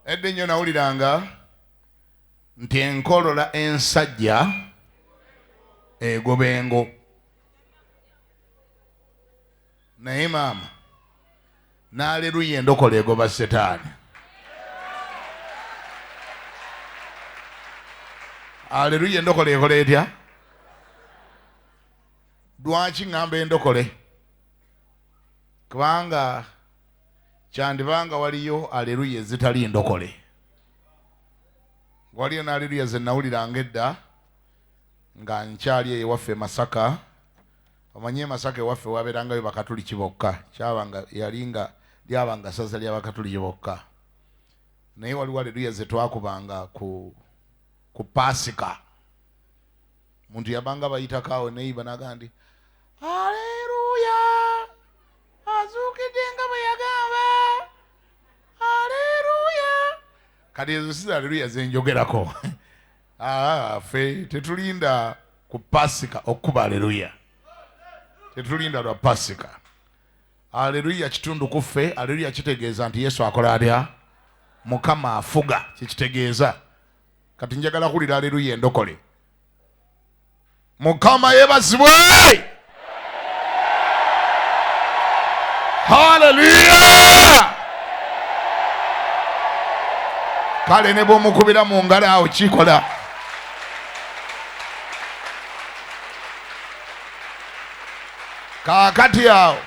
Edde nnyo nawuliranga nti enkolola ensajja egobengo. Naye maama n'aleluya endokola egoba setaani. Aleluya endokola ekola etya? Lwaki ngamba endokole? Kubanga kyandibanga waliyo aleluya ezitali ndokole. Waliyo n'aleluya ze nawuliranga edda nga nkyali ewaffe Masaka. Omanye Masaka ewaffe wabeerangayo bakatuliki bokka. Lyabanga ssaza ly'abakatuliki bokka. Naye waliwo aleluya ze twakubanga ku Pasika. Muntu yabanga bayitako awo neyiba naga nti aleluya azuukidde nga bwe yagamba. Aleluya. Kati ezo si aleluya ze njogerako. Ffe tetulinda ku Pasika okuba aleluya. Tetulinda lwa Pasika. Aleluya kitundu ku ffe. Aleluya kitegeeza nti Yesu akola atya? Mukama afuga. Kikitegeeza. Kati njagala kulira aleluya endokole. Mukama yebazibwe. Hallelujah. Kale ne bw'omukubira mu ngalo awo kikola. Kaakati awo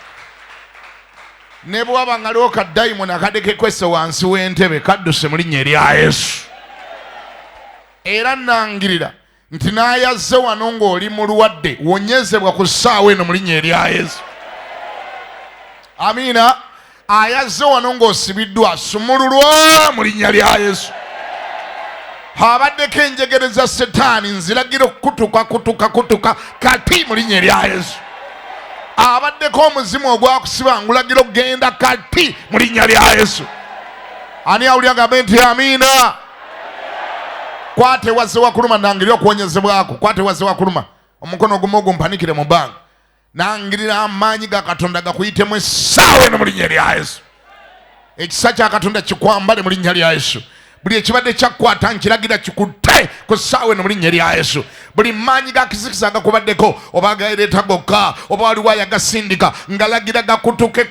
ne bw'aba ngaliwo kaddayimoni akadekekwese wansi w'entebe kadduse mu linnya erya Yesu. Era nangirira nti n'ayazze wano ng'oli mulwadde wonyezebwa ku ssaawa eno mu linnya erya Yesu. Amiina. Ayazze wano ng'osibiddwa sumululwa mu linnya lya Yesu. Abaddeko enjegere za Setaani nziragira okukutuka kati mu linnya erya Yesu. Abaddeko omuzimu ogwakusiba ngulagira okugenda kati mu linnya lya Yesu. Ani awulira agambe nti amiina. Kwate wazze wakuluma nangirira okuwonyezebwako. Kwate wazze wakuluma omukono ogumu ogumpanikire mu bbanga. Nangirira amaanyi ga Katonda gakuyitemu essaawa eno mu linnya lya Yesu. Ekisa kya Katonda kikwambale mu linnya lya Yesu. Buli ekibadde kyakukwata nkiragira kikutte ku ssaawa eno mu linnya lya Yesu. Buli maanyi ga kizikisa agakubaddeko oba agaleeta gokka oba waliwo ayagasindika ngalagira gakutuke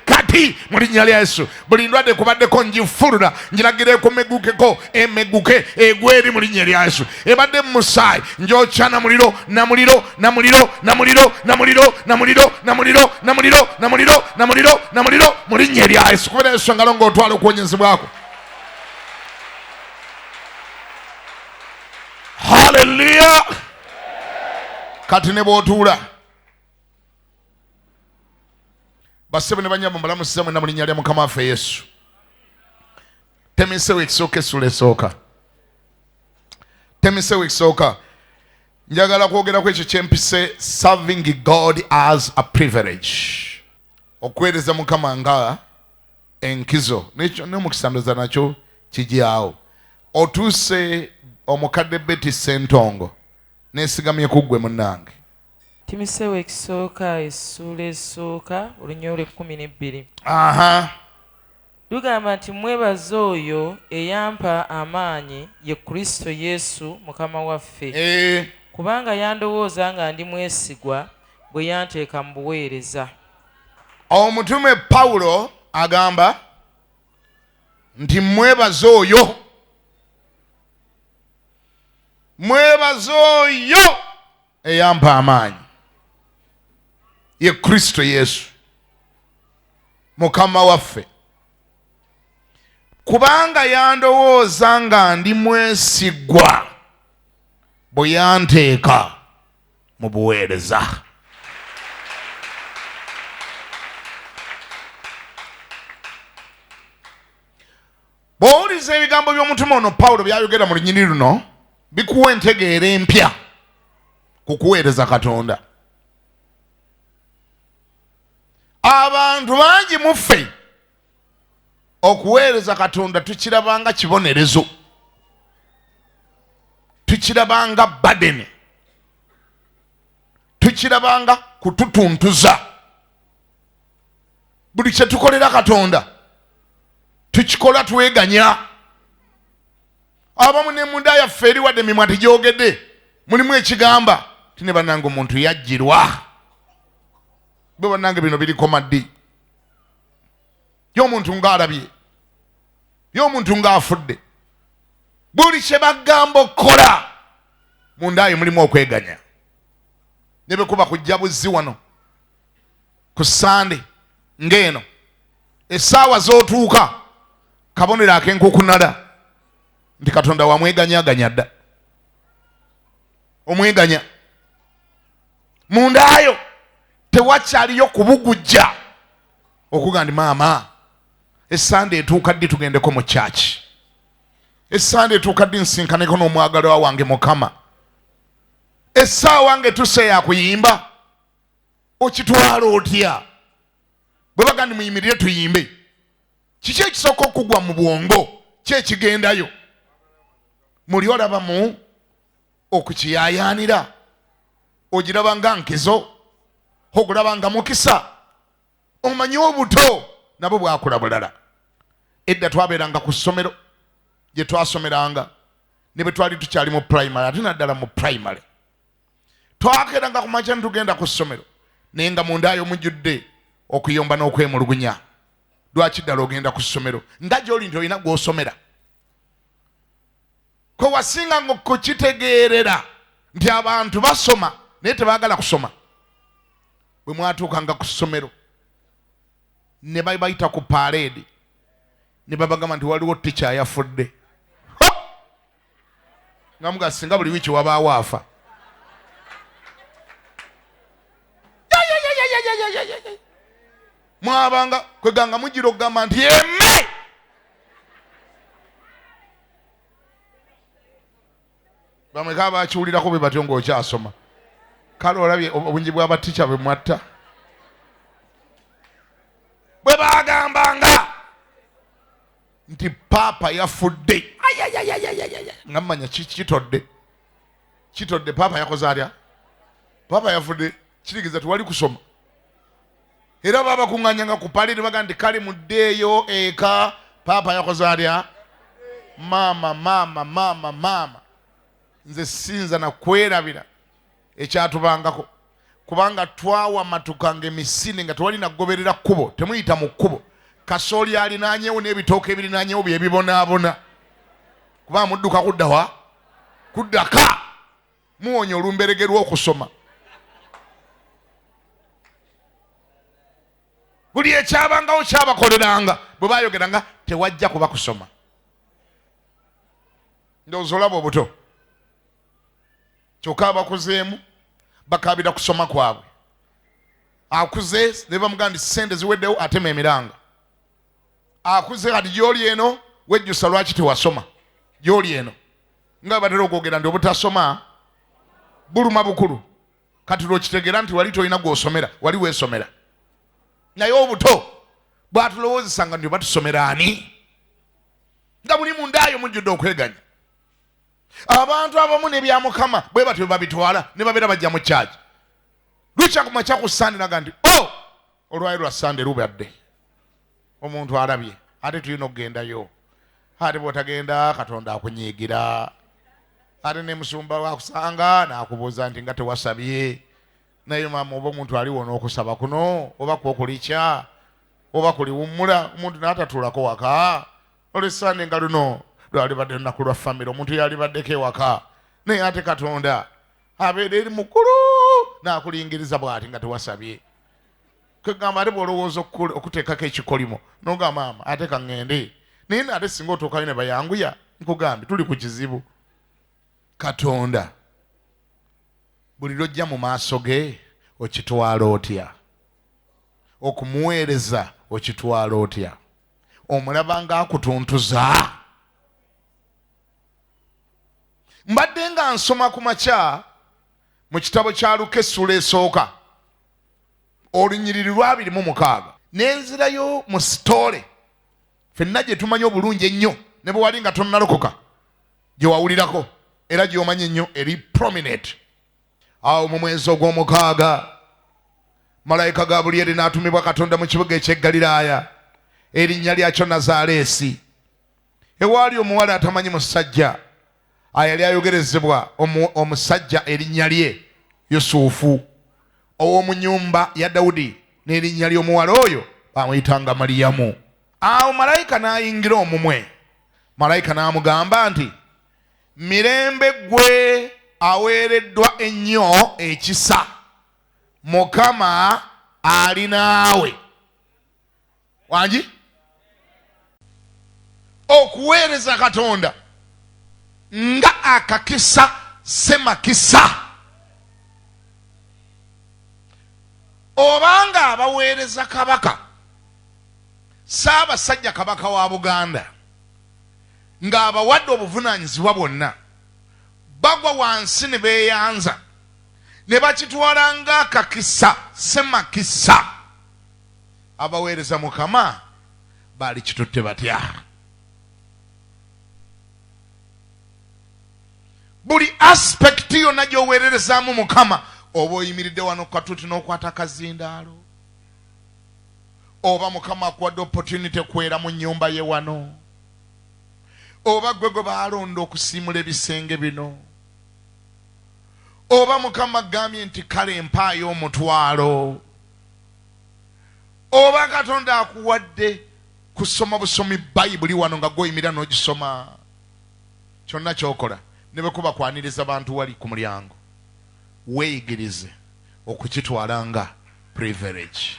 kati mu linnya lya Yesu. Buli ndwadde kubaddeko ngifulula ngiragira ekumegukeko emeguke egweri mu linnya lya Yesu. Ebadde mu musaayi njokya na muliro mu linnya lya Yesu. Kubera Yesu ngalo ng'otwala okuwonyezebwako. Hallelujah. Kati ne bw'otuula bassebo ne banyabo mbalamusiza mwenna mu linnya lya Mukama waffe Yesu. Temisewo ekisooka essula esooka. Temisewo ekisooka. Njagala kwogerako ekyo kyempise serving God as a privilege. Okuweereza Mukama nga enkizo. N'omukisa ndoza nakyo kijyawo. Otuuse omukadde Betty Sentongo nesigamye kuggwe munnange. Timisewo ekisooka essula esooka olunya olw'ekkumi lugamba nti mwebaze oyo eyampa amaanyi ye Kristo Yesu Mukama waffe. Kubanga yandowooza nga ndi mwesigwa bwe yanteeka mu buweereza. Omutume Pawulo agamba nti mwebaze oyo. Mwebaze oyo eyampa amaanyi ye Kristo Yesu Mukama waffe. Kubanga yandowooza nga ndi mwesigwa bwe yanteeka mu buweereza. Bw'owuliza ebigambo by'omutume ono Pawulo byayogera mu lunyiriri luno bikuwa entegeera empya ku kuweereza Katonda. Abantu bangi mu ffe okuweereza Katonda tukirabanga kibonerezo, tukirabanga badene, tukirabanga kututuntuza. Buli kye tukolera Katonda tukikola tuweganya. Abamu ne munda yaffe eri wadde emimwa tegyogedde mulimu ekigamba tine bannange omuntu yajjirwa. Bwe bannange bino biriko maddi. Y'omuntu ng'alabye, y'omuntu ng'afudde, buli kye bagamba okukola munda yo mulimu okweganya. Ne bwe kuba kujja buzzi wano ku Sande ng'eno essaawa z'otuuka kabonero ak'enkukunala nti Katonda wamweganyaganya dda. Omweganya munda yo tewakyaliyo kubugujja okuga ndi maama essande etuuka ddi tugendeko mu kyaki, essande etuuka ddi nsinkaneko n'omwagalwa wange Mukama, essaawa ng'etuuse yakuyimba okitwala otya? Bwe baga ndi muyimirire tuyimbe, kiki ekisooka okugwa mu bwongo ki ekigendayo? Muli olabamu okukiyayaanira, ogiraba nga nkizo, ogulaba nga mukisa. Omanyi obuto nabo bwakula bulala. Edda twabeeranga ku ssomero gye twasomeranga ne bwe twali tukyali mu primary, ate naddala mu primary twakeranga ku makya tugenda ku ssomero naye nga munda yo mujjudde okuyomba n'okwemulugunya. Lwaki ddala ogenda ku ssomero nga gy'oli nti olina gw'osomera? Kwe wasinga ng'okukitegeerera nti abantu basoma naye tebaagala kusoma. Bwe mwatuukanga ku ssomero ne bayita ku parade ne babagamba nti waliwo ticca yafudde. Nga muga singa buli wiiki wabaawo afa. Mwabanga kweganga mujira okugamba nti emme. Bamwe kaba bakiwulirako bwe batyo ng'okyasoma. Kale olabye obungi bw'abaticca bwe mwatta. Bwe bagambanga nti paapa yafudde, nga mmanya kitodde paapa yakoze atya? Paapa yafudde kirigiza tiwali kusoma. Era baba kuŋŋanyanga ku pali ne baga nti kale muddeeyo eka paapa yakoze atya? Maama nze sinza na kwerabira ekyatubangako, kubanga twawamattukanga emisinde nga tewali nagoberera kkubo, temuyita mu kkubo. Kasooli alinaanyewo n'ebitooke ebirinaanyewo bye bibonaabona. Kuba mudduka kudda wa? Kuddaka. Muwonya olumberegerwa okusoma. Buli ekyabangawo kyabakoleranga bwe baayogeranga tewajja kuba kusoma. Ndowooza olaba obuto. Kyokka abakuzeemu bakabira kusoma kwabwe. Akuze ne bamugaa nti ssente ziweddewo atema emiranga. Akuze kati gy'oli eno wejjusa lwaki tewasoma. Gy'oli eno nga batera okwogera nti obutasoma buluma bukulu. Kati lw'okitegeera nti wali tolina gw'osomera, wali weesomera. Naye obuto bwatulowoozesanga nti batusomera ani? Nga buli mundaayo mujjudde okweganya. Abantu abamu n'ebya Mukama bwe batyo babitwala ne babeera bajja mu kyaki. Lukya ku makya ku Sande naga nti olwayo lwa Sande lubadde. Omuntu alabye ate tulina okugendayo. Ate bw'otagenda Katonda akunyiigira. Ate ne musumba wakusanga n'akubuuza nti nga tewasabye. Naye maama oba omuntu aliwona okusaba kuno oba kwokulikya oba kuliwummula omuntu n'atatuulako waka. Olw'Essande nga luno lwalibadde lunaku lwa famire, omuntu yalibaddeko ewaka. Naye ate Katonda abeera eri mukulu n'akulingiriza bw'ati nga tewasabye. Kwegamba ate bw'olowooza okuteekako ekikolimo n'ogamba maama ate kaŋŋende. Naye ate singa otuukayo ne bayanguya nkugambye tuli ku kizibu. Katonda buli lw'ojja mu maaso ge okitwala otya? Okumuweereza okitwala otya? Omulaba ng'akutuntuza? Mbadde nga nsoma ku makya mu kitabo kya Luka essula esooka olunyiriri lwa 26 n'enzirayo mu sitoole ffenna gye tumanyi obulungi ennyo ne bwe wali nga tonnalokoka gye wawulirako era gy'omanyi ennyo eri prominent. Awo mu mwezi ogw'omukaaga malayika Gabulyeri n'atumibwa Katonda mu kibuga eky'e Ggaliraaya erinnya lyakyo Nazaaleesi. Ewaali omuwala atamanyi musajja ayali ayogerezebwa omusajja erinnya lye Yusufu, ow'omu nnyumba ya Dawudi, n'erinnya ly'omuwala oyo bamuyitanga Maliyamu. Awo malayika n'ayingira omumwe. Malayika n'amugamba nti, mirembe gwe aweereddwa ennyo ekisa, Mukama ali naawe. Wangi? Okuweereza Katonda nga akakisa semakisa. Obanga abaweereza kabaka, Ssaabasajja kabaka wa Buganda, ng'abawadde obuvunaanyizibwa bwonna, bagwa wansi ne beeyanza ne bakitwala nga akakisa semakisa, abaweereza Mukama baali kitutte batya? Buli aspekti yonna gy'oweererezaamu Mukama, oba oyimiridde wano katuuti n'okwata akazindaalo, oba Mukama akuwadde opportunity kwera mu nnyumba ye wano, oba gwe gwe baalonda okusiimula ebisenge bino, oba Mukama agambye nti kale mpaayo omutwalo, oba Katonda akuwadde kusoma busomi Bayibuli wano nga gwoyimira n'ogisoma, kyonna ky'okola ne bwe kuba kwaniriza bantu wali ku mulyango, weeyigirize okukitwala nga privilege.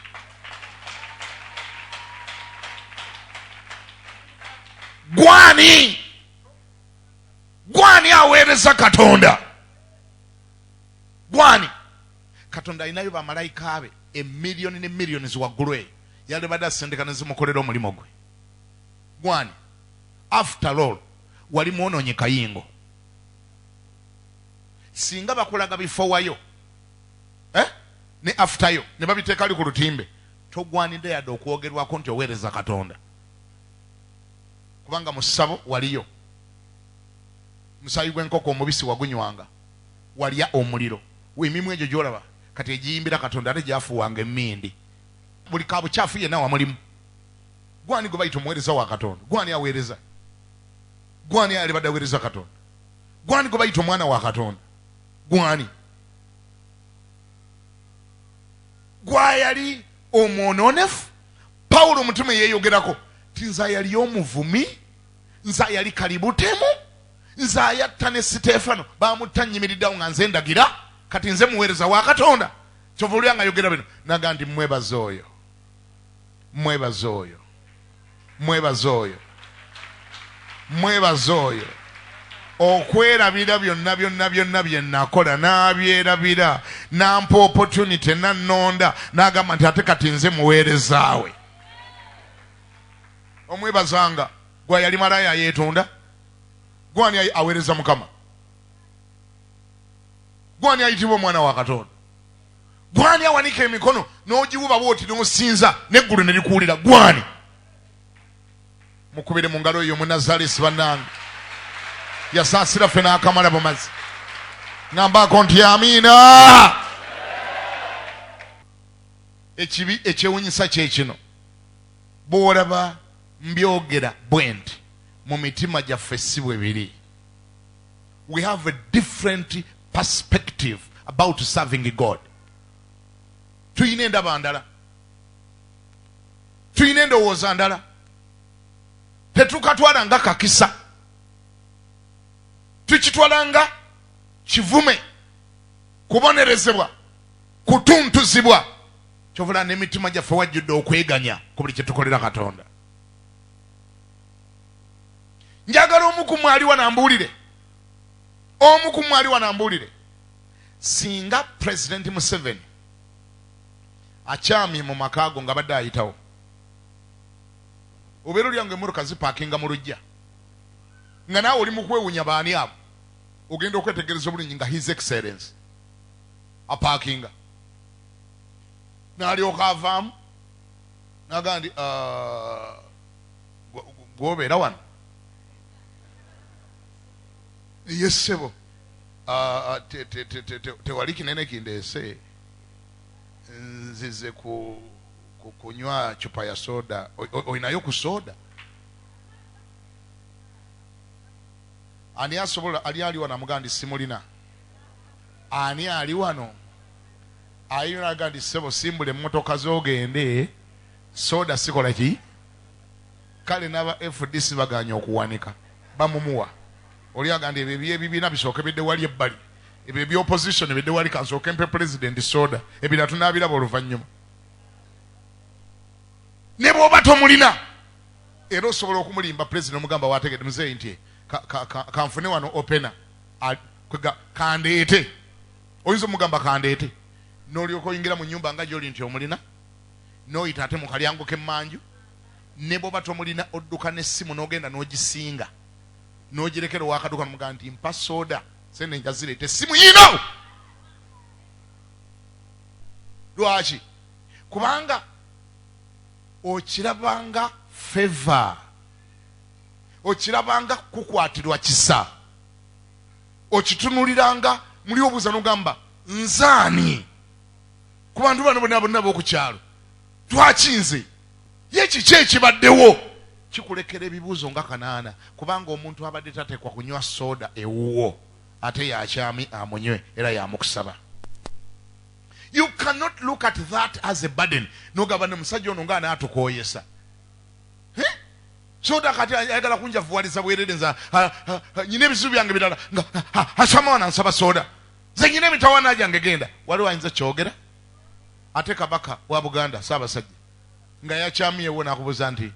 Gwani aweereza Katonda? Gwani? Katonda alinayo bamalayika be emiliyoni ne miliyoni waggulu eyo, yali badde asindika ne zimukolera omulimu gwe. Gwani? After all, wali mwonoonye kayingo. Singa bakulaga bifowayo ne afteryo ne babiteeka ali ku lutimbe, togwanidde yadde okwogerwako nti oweereza Katonda, kubanga mu ssabo waliyo. Musaayi gw'enkoko omubisi wagunywanga, walya omuliro. Emimwa egyo gy'olaba kati egiyimbira Katonda ate gyafuwanga emmindi. Buli kabukyafu yenna wamulimu. Gwani gwe bayita omuweereza wa Katonda? Gwani aweereza? Gwani ali badde aweereza Katonda? Gwani gwe bayita omwana wa Katonda? Gwani? Gwayali omwononefu? Pawulo omutume yeeyogerako ti nze yali omuvumi, nze yali kalibutemu, nze yatta ne Siteefano bamutta nnyimiriddewo nga nze ndagira, kati nze muweereza wa Katonda. Kyova olya nga ayogera bino naga nti mwebaze oyo, mwebaze oyo, mwebaze oyo, mwebaze oyo okwerabira byonna byonna byonna bye nakola, n'abyerabira, nampa opportunity, nannonda, n'agamba nti ate kati nze muweerezaawe. Omwebazanga. Gwa yali malaya yeetonda? Gwani aweereza Mukama? Gwani ayitibwa omwana wa Katonda? Gwani awanika emikono n'ogiwuba bw'oti n'osinza n'eggulu ne likuwulira? Gwani? Mukubire mu ngalo eyo Munazaaleesi bannange, yasaasira ffe n'akamala bumazi. Ngambako nti amiina. Ekibi ekyewunyisa kye kino, bw'olaba mbyogera bwe nti mu mitima gyaffe si bwe biri. We have a different perspective about serving God. Tuyina endaba ndala, tuyina endowooza ndala, tetukatwala nga kakisa, tukitwala nga kivume, kubonerezebwa, kutuntuzibwa. Kyovula n'emitima gyaffe wajjudde okweganya ku buli kye tukolera Katonda. Njagala omu ku mwali wanambuulire, omu ku mwali wanambuulire, singa President Museveni akyamye mu makaago nga badde ayitawo, obeera olyange emmotoka zipaakinga mu lujja, nga naawe oli mu kwewunya baani abo, ogenda okwetegereza obulungi nga His Excellency apaakinga, n'alyoka avaamu n'agamba nti gwobeera wano? Yes sebo, tewali kinene kindeese, nzize kunywa chupa ya soda oinayo ku soda ani asobola ali wano amugandi simulina ani ali wano ayina gandi sebo simbule motoka zogende soda sikola ki kale naba FDC baganya okuwanika bamumuwa oli agandi ebyo bibina bisooke bidde wali ebbali ebyo byo opposition bidde wali kansooke mpe president soda ebira tunabiraba oluvannyuma ne bw'oba tomulina era osobola okumulimba president omugamba wategedde muzeeyi nti kanfune wano opena kandeete oyinza omugamba kandeete n'olyoka oyingira mu nnyumba nga gy'oli nti omulina n'oyita ate mu kalyango k'emmanju ne bw'oba tomulina odduka n'essimu n'ogenda n'ogisinga n'ogirekera owakaduka n'omugamba nti mpa soda sente njazireeta essimu yiino lwaki kubanga okirabanga favor okirabanga kukwatirwa kisa okitunuliranga muli obuuza n'ogamba nzaani ku bantu bano bonna b'okukyalo twakinze ye kiki ekibaddewo kikulekera ebibuuzo nga kanaana kubanga omuntu abadde tatekwa kunywa soda ewuwo ate yakyami amunywe era yamukusaba. You cannot look at that as a burden. Nogaba ne musajja ono nga anaatukoyesa soda kati ayagala kunjavuwaliza bwerere nza nyina ebizibu byange birala nga asamawana nsaba soda nze nyina emitawaana gyange genda waliwo ayinza kyogera ate kabaka wa Buganda Ssaabasajja nga yakyamiyewo n'akubuuza nti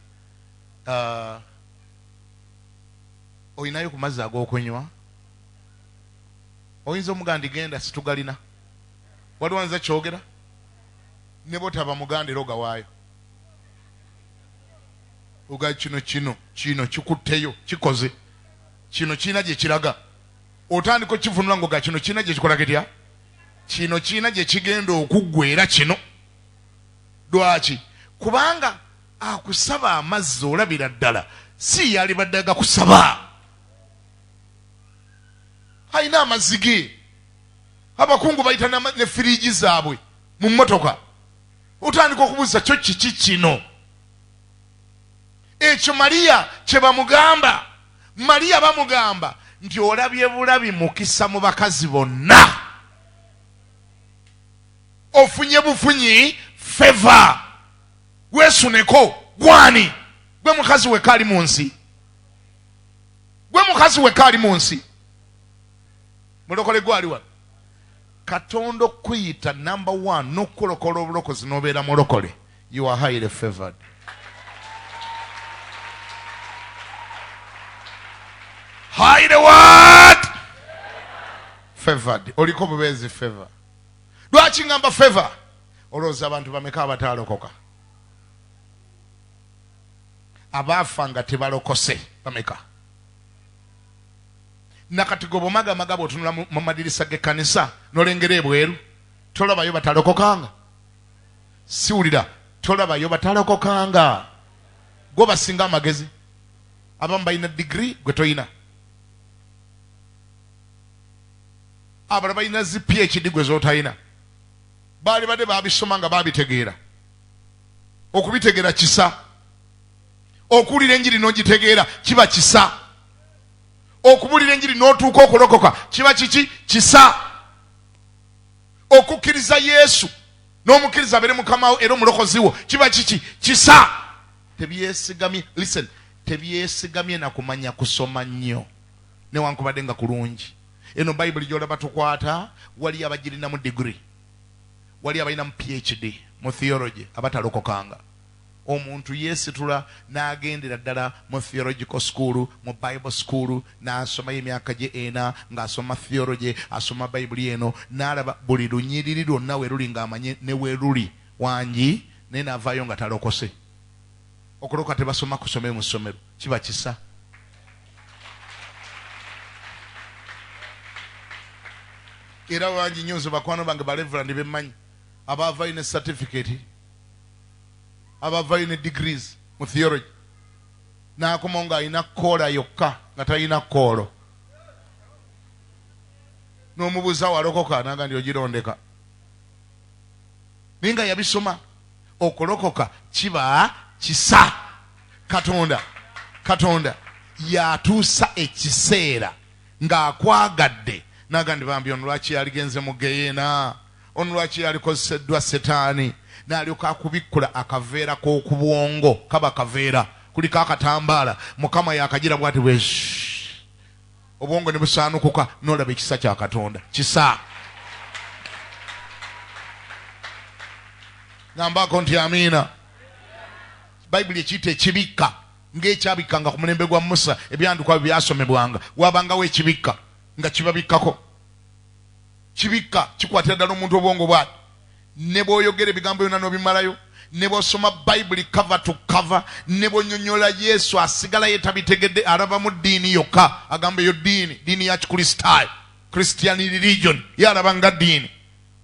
oyinayo ku mazzi ag'okunywa oyinza omugandi genda situgalina waliwo ayinza kyogera ne botaba muganda era ogawaayo uga kino kikutteyo kikoze kino kiina gye kiraga otandika okivunula ngoga kino kiina gye kikola kitya kino kiina gye kigenda okuggwera kino lwaki kubanga akusaba amazzi olabira ddala si yali badde agakusaba alina amazzi ge abakungu bayita ne firiji zaabwe mu mmotoka otandika okubuuza kyo kiki kino ekyo Mariya kye bamugamba Mariya bamugamba nti olabye bulabi mukisa mu bakazi bonna ofunye bufunyi favor weesuneko gwani gwe mukazi wekali mu nsi gwe mukazi wekali mu nsi mulokole gwali wano Katonda okuyita number 1 n'okulokola obulokozi n'obeera mulokole you are highly favored. Highly what? Favored. Oliko bubeezi favor. Lwaki ngamba favor? Olowooza abantu bameka abatalokoka? Abaafa nga tebalokose bameka? Nakati gobomaga magabo otunula mu madirisa g'ekkanisa n'olengera ebweru tolabayo batalokokanga siwulira tolabayo batalokokanga gwe basinga amagezi abamu balina degree gwe toyina abalala balina zi PhD gwe z'otayina baali badde baabisoma nga baabitegeera okubitegeera kisa okuwulira enjiri n'ogitegeera kiba kisa okubulira enjiri n'otuuka okulokoka kiba kiki kisa okukkiriza Yesu n'omukkiriza abeere mukamawo era omulokozi wo kiba kiki kisa tebyesigamye listen tebyesigamye na kumanya kusoma nnyo newankubadde nga kulungi eno Bayibuli gy'olaba tukwata wali abagirina mu degree wali abalina mu PhD mu theology abatalokokanga omuntu yeesitula n'agendera ddala mu theological school mu Bible school n'asomayo emyaka gye ena ng'asoma theology asoma Bayibuli eno n'alaba buli lunyiriri lwonna we luli ng'amanye ne we luli wangi naye n'avaayo nga talokose okuloka tebasoma kusomero mu ssomero kiba kisa era wangi nnyo nze bakwano bange baleverandi bemmanyi abaavaayo ne certificate abavayo ne degrees mu theology n'akoma nga alina koola yokka nga talina koolo n'omubuuza walokoka naga ndi ogirondeka naye nga yabisoma okulokoka kiba kisa. Katonda yatuusa ekiseera ng'akwagadde n'agandi bambi ono lwaki yaligenze mu geyeena, ono lwaki yalikozeseddwa setaani, n'alyoka akubikkula akaveera k'okubwongo. kaba kaveera kuliko akatambaala, Mukama yakagira bw'ati bwe obwongo ne busaanukuka n'olaba ekisa kya Katonda. Kisa. Ngambako nti amiina. Bayibuli ekiyita ekibikka ng'ekyabikkanga ku mulembe gwa Musa, ebyandikwa byasomebwanga wabangawo ekibikka nga kibabikkako. Kibikka kikwatira ddala omuntu obwongo bwati, ne bw'oyogera ebigambo byonna n'obimalayo, ne bw'osoma Bayibuli cover to cover, ne bw'onyonnyola Yesu asigala yetabitegedde, alaba mu ddiini yokka, agamba eyo ddiini ya Kikristaayo, Christian religion, yalaba nga ddiini.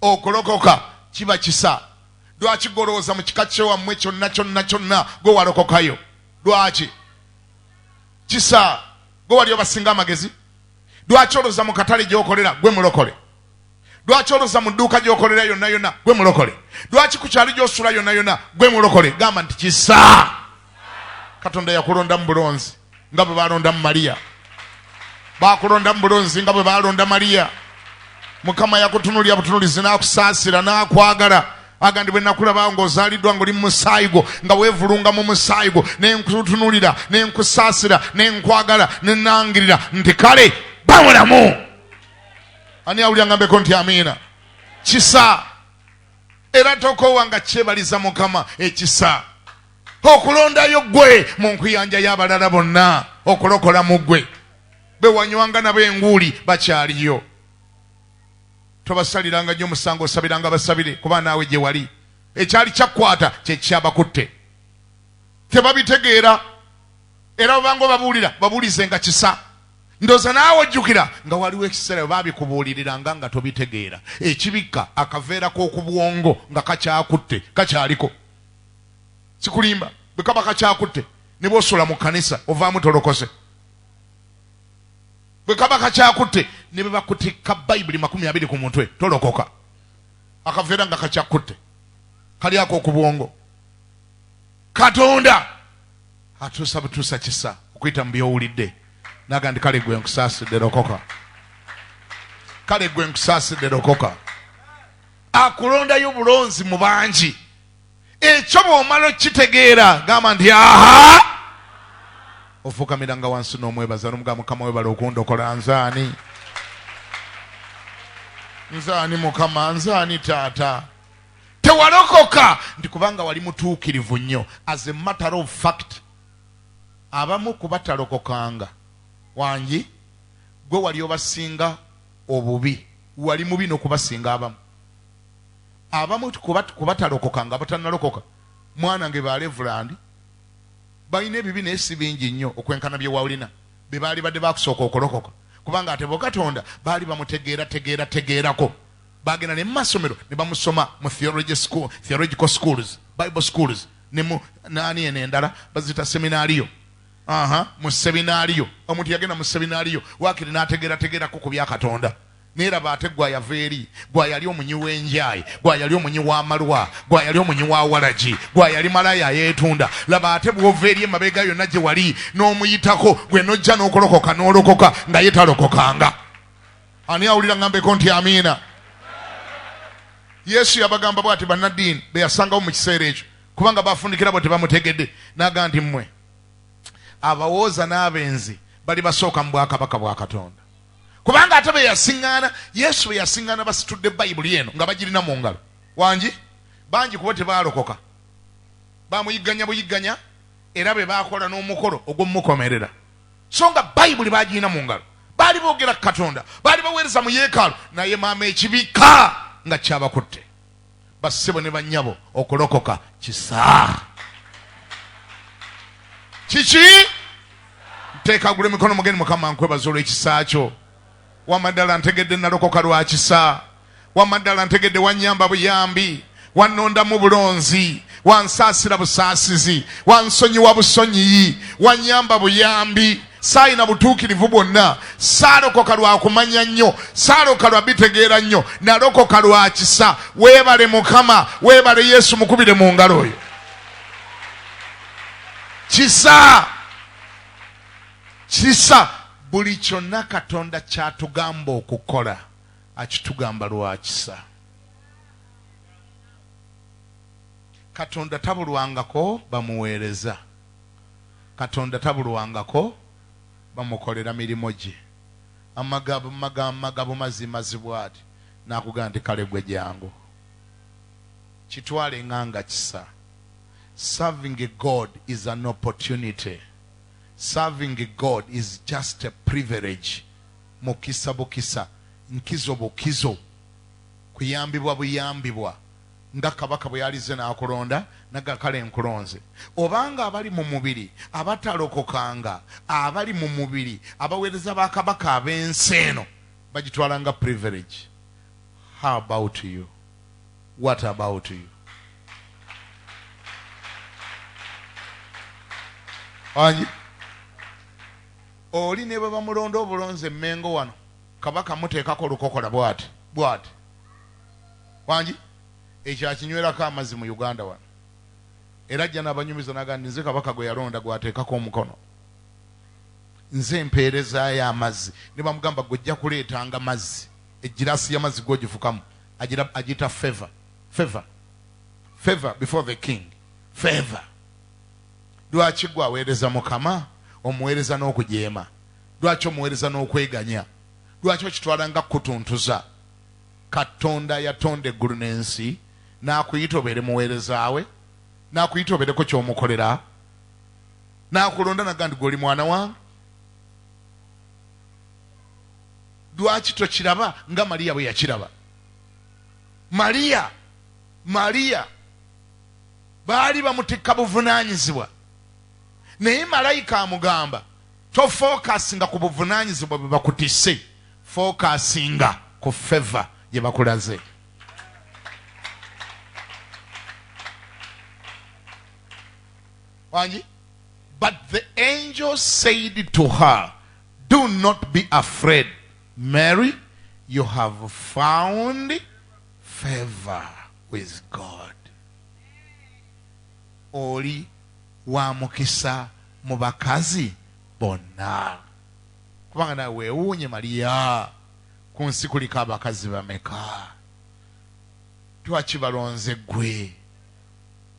Okulokoka kiba kisa. Lwaki golowooza mu kika kyewammwe kyonna gwe walokokayo? Lwaki? Kisa. Gwe wali obasinga amagezi? Lwaki olowooza mu katale gy'okolera gwe mulokole? Lwaki olowooza mu dduuka gy'okolera yonna gwe mulokole? Lwaki ku kyalo gy'osula yonna gwe mulokole? Gamba nti kisa. Katonda yakulonda mu bulonzi nga bwe balonda mu Mariya. Bakulonda mu bulonzi nga bwe balonda Mariya. Mukama yakutunulira butunulizi n'akusaasira n'akwagala. Agandi bwe nakulaba ng'ozaaliddwa ng'oli mu musaayi gwo, nga weevulunga mu musaayi gwo, ne nkutunulira, ne nkusaasira, ne nkwagala, ne nangirira nti kale bamulamu. Ani awulira ngambeko nti amiina? Kisa. Era tokoowa nga kyebaliza Mukama ekisa. Okulondayo gwe mu nkuyanja y'abalala bonna, okulokola mu gwe. Be wanywanga nabo enguuli bakyaliyo. Tobasaliranga nnyo musango, osabiranga basabire, kuba naawe gye wali ekyali kyakwata kye kyabakutte. Tebabitegeera, era obanga babuulira babuulize nga kisa. Ndooza naawe ojjukira nga waliwo ekiseera baabikubuuliriranga nga tobitegeera. Ekibikka akaveera k'okubwongo nga kakyakutte, kakyaliko. Sikulimba, bwe kaba kakyakutte ne bw'osula mu kkanisa ovaamu tolokose. Bwe kaba kakyakutte ne bwe bakutikka Bayibuli 20 ku mutwe tolokoka. Akaveera nga kakyakutte kali ako okubwongo. Katonda atuusa butuusa kisa okuyita mu by'owulidde. Nagandi kale gwe nkusaasidde lokoka. Kale gwe nkusaasidde lokoka. Akulondayo bulonzi mu bangi. Ekyo bw'omala okitegeera gamba nti aha. Ofukamiranga wansi n'omwebaza n'omugamba Mukama webala okundokola. Nzaani Mukama, nzaani taata. Tewalokoka ndi kubanga wali mutuukirivu nnyo. As a matter of fact, abamu kubatalokokanga wangi gwe wali obasinga obubi, wali mubi n'okubasinga abamu. Abamu kubatalokokanga abatanalokoka mwana nge ba Reverend balina ebibi naye si bingi nnyo okwenkana bye wawulina be baali badde bakusooka okulokoka, kubanga ate bo Katonda baali bamutegeerako. Bagenda ne mu masomero ne bamusoma mu theological schools, Bible schools, ne mu naani eno endala bazita seminaariyo. Mu seminaariyo omuntu yagenda mu seminaariyo waakiri n'ategeerategeerako ku bya Katonda. Neeraba ate gwa yava eri, gwa yali omunyi w'enjaayi, gwa yali omunyi w'amalwa, gwa yali omunyi wa walagi, gwa yali malaya yeetunda. Laba ate bw'ova eri emabega yonna gye wali n'omuyitako, gwe nojja n'okolokoka n'olokoka nga ye talokokanga. Ani awulira ngambeko nti amiina? Yesu yabagamba bw'ati bannaddiini be yasangawo mu kiseera ekyo, kubanga bafundikira bwe tebamutegedde. N'agamba nti mmwe abawooza n'abenzi bali basooka mu bwakabaka bwa Katonda. Kubanga ate be yasiŋŋaana, Yesu be yasiŋŋaana basitudde Bayibuli eno nga bagirina mu ngalo. Wangi bangi kuba tebaalokoka, bamuyigganya buyigganya, era be baakola n'omukolo ogw'omukomerera. So nga Bayibuli bagirina mu ngalo, baali boogera ku Katonda, baali baweereza mu yeekaalu, naye maama ekibika nga kyabakutte. Bassebo ne bannyabo okulokoka kisa. Kiki? Nteekagula emikono mugeni Mukama nkwebaza olw'ekisa kyo. Wamaddala ntegedde nalokoka lwa kisa. Wamaddala ntegedde wannyamba buyambi, wannondamu bulonzi, wansaasira busaasizi, wansonyiwa busonyiyi, wannyamba buyambi. saayina butuukirivu bwonna, saalokoka lwa kumanya nnyo, saalokoka lwa bitegeera nnyo, nalokoka lwa kisa. Weebale Mukama, weebale Yesu, mukubire mu ngalo oyo. Kisa, kisa. Buli kyonna Katonda kyatugamba okukola akitugamba lwa kisa. Katonda tabulwangako bamuweereza. Katonda tabulwangako bamukolera mirimo gye. Amagabo mazimazi bw'ati n'akugamba nti kale gwe jangu. Kitwale nganga kisa. Serving a God is an opportunity. Serving a God is just a privilege. Mukisa bukisa, nkizo bukizo, kuyambibwa buyambibwa. Nga Kabaka bwe yalize n'akulonda, naga kale nkulonze. Obanga abali mu mubiri abatalokokanga, abali mu mubiri abaweereza ba Kabaka ab'ensi eno bagitwalanga privilege. How about you? What about you? Anyi oli ne baba mulonda obulonze Mengo wano, Kabaka muteekako lukokola bwati bwati. Wanji ekyo akinywerako amazzi mu Uganda wano. Era ajja n'abanyumiza n'agamba nze Kabaka gwe yalonda gwateekako omukono. Nze mpeerezaayo amazzi. Ne bamugamba gojja kuleetanga mazzi. Ejjirasi y'amazzi g'ogifukamu agiyita favor. Favor. Favor before the king. Favor. Lwaki gwe aweereza Mukama omuweereza n'okujeema? Lwaki omuweereza n'okweganya? Lwaki okitwala nga kutuntuza? Katonda yatonda eggulu n'ensi n'akuyita obeere muweereza we, n'akuyita obeereko ky'omukolera, n'akulonda naga nti gw'oli mwana wange. Lwaki tokiraba nga Mariya bwe yakiraba? Mariya baali bamutikka buvunaanyizibwa, naye malayika amugamba tofookasinga ku buvunaanyizibwa bwe bakutisse, fookasinga ku favor gye bakulaze. But the angel said to her, do not be afraid, Mary, you have found favor with God. Oli wa mukisa mu bakazi bonna. Kubanga nawe weewuunye Mariya, ku nsi kuliko abakazi bameka? Lwaki balonze ggwe?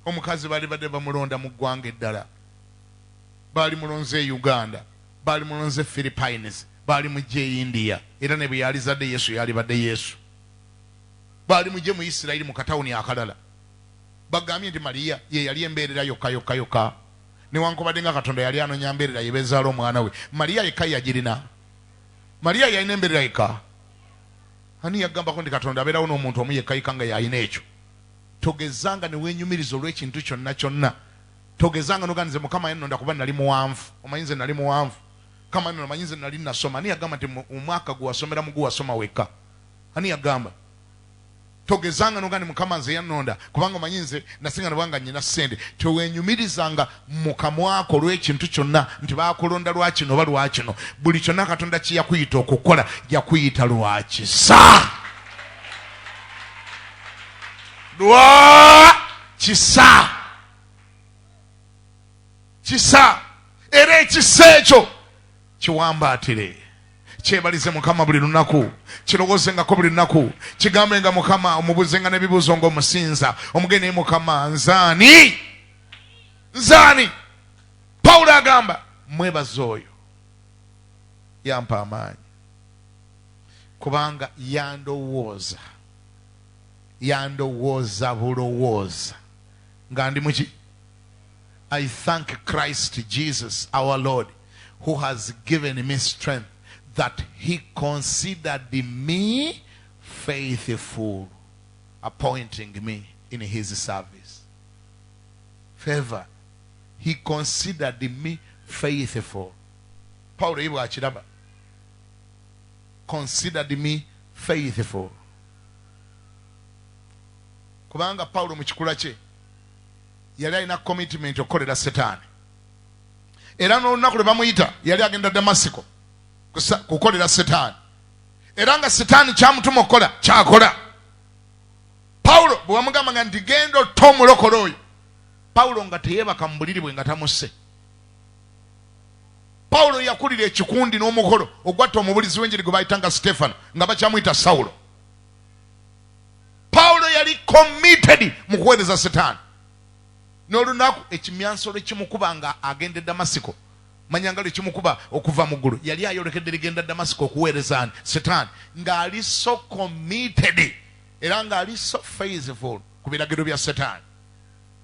Omukazi baali badde bamulonda mu ggwanga eddala. Baali mulonze e Uganda, baali mulonze Philippines, baali mujje India, era ne bwe yalizadde Yesu yali badde Yesu. Baali mujje mu Isirayiri mu katawuni akalala. Bagambye nti Mariya ye yali embeerera yokka. Newankubadde nga Katonda yali anonya mbeerera yebezaala omwana we, Mariya yekka yagirina. Mariya yalina embeerera yekka. Ani yagambako nti Katonda abeerawo n'omuntu omu yekka nga yalina ekyo? Togezanga ne weenyumiriza olw'ekintu kyonna. Togezanga noga nze Mukama yannonda kuba nali muwanvu. Omanyi nze nali muwanvu. Kama nno omanyi nze nali nasoma. Ani yagamba nti omwaka gwe wasomeramu gwe wasoma wekka? Ani yagamba? Togezanga noga nti Mukama nze yannonda kubanga omanyi nze nasinga nabanga nnyina ssente. Teweenyumirizanga mu kamwako olw'ekintu kyonna nti baakulonda lwakino oba lwakino. Buli kyonna Katonda kye yakuyita okukola yakuyita lwa kisa. Lwa kisa. Kisa. Era ekisa ekyo kiwambaatire. Kyebalize Mukama buli lunaku, kirowozengako buli lunaku, kigambenga Mukama, omubuzenga n'ebibuuzo ng'omusinza, omugende Mukama nzaani? Nzaani? Pawulo agamba mwebaze oyo yampa amaanyi, kubanga yandowooza bulowooza nga ndi muki. I thank Christ Jesus our Lord who has given me strength, that he considered me faithful, appointing me in his service. Favor. He considered me faithful. Paulo ibu achiraba. Considered me faithful. Kubanga Paulo mu kikula kye yali alina commitment okukolera Setaani. era n'olunaku lwe bamuyita yali agenda Damasiko kukolera Setaani, era nga Setaani kyamutuma okukola kyakola. Pawulo bwe wamugamba nga nti genda otta omulokole oyo, Pawulo nga teyeebaka mu buliri bwe nga tamusse. Pawulo yakulira ekikundi n'omukolo ogwatta omubulizi w'enjiri gwe bayitanga Stefano nga bakyamuyita Sawulo. Pawulo yali committed mu kuweereza Setaani. N'olunaku ekimyansolo ekimukuba nga agenda Damasiko, manyangalo ekimukuba okuva mu ggulu, yali ayolekedde ligenda Damasiko okuweereza Setaani ng'ali so committed era ng'ali so faithful ku biragiro bya Setaani.